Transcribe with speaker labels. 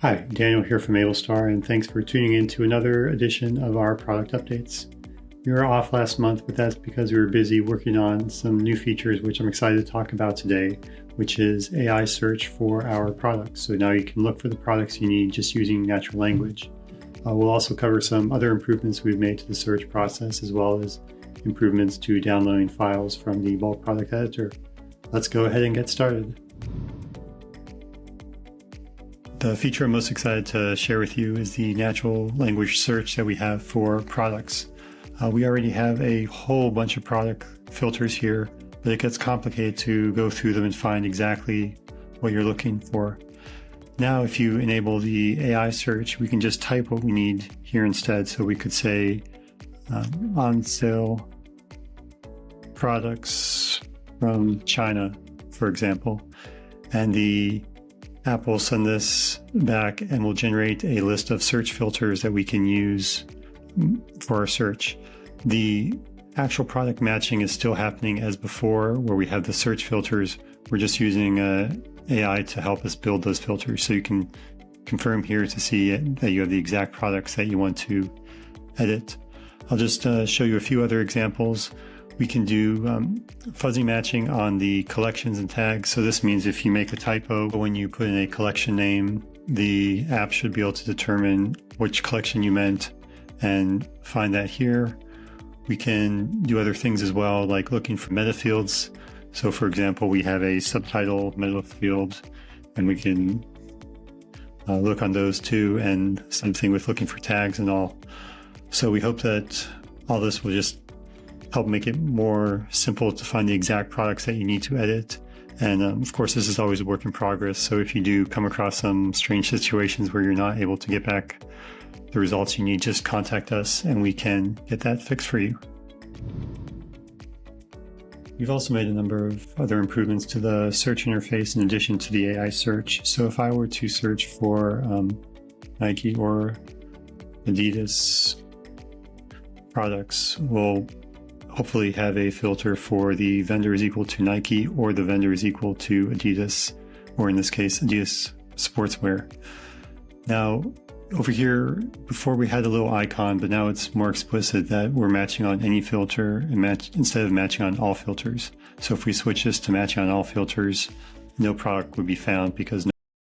Speaker 1: Hi, Daniel here from Ablestar, and thanks for tuning in to another edition of our product updates. We were off last month, but that's because we were busy working on some new features, which I'm excited to talk about today, which is AI search for our products. So now you can look for the products you need just using natural language. We'll also cover some other improvements we've made to the search process, as well as improvements to downloading files from the bulk product editor. Let's go ahead and get started. The feature I'm most excited to share with you is the natural language search that we have for products. We already have a whole bunch of product filters here, but it gets complicated to go through them and find exactly what you're looking for. Now, if you enable the AI search, we can just type what we need here instead. So we could say on sale products from China, for example, and the app will send this back and will generate a list of search filters that we can use for our search. The actual product matching is still happening as before, where we have the search filters. We're just using AI to help us build those filters. So you can confirm here to see that you have the exact products that you want to edit. I'll just show you a few other examples. We can do fuzzy matching on the collections and tags. So this means if you make a typo when you put in a collection name, the app should be able to determine which collection you meant and find that here. We can do other things as well, like looking for meta fields. So for example, we have a subtitle meta field, and we can look on those too, and same thing with looking for tags and all. So we hope that all this will just help make it more simple to find the exact products that you need to edit. And of course, this is always a work in progress. So if you do come across some strange situations where you're not able to get back the results you need, just contact us and we can get that fixed for you. We've also made a number of other improvements to the search interface in addition to the AI search. So if I were to search for Nike or Adidas products, we'll hopefully have a filter for the vendor is equal to Nike or the vendor is equal to Adidas, or in this case, Adidas Sportswear. Now, over here, before we had a little icon, but now it's more explicit that we're matching on any filter and instead of matching on all filters. So if we switch this to matching on all filters, no product would be found because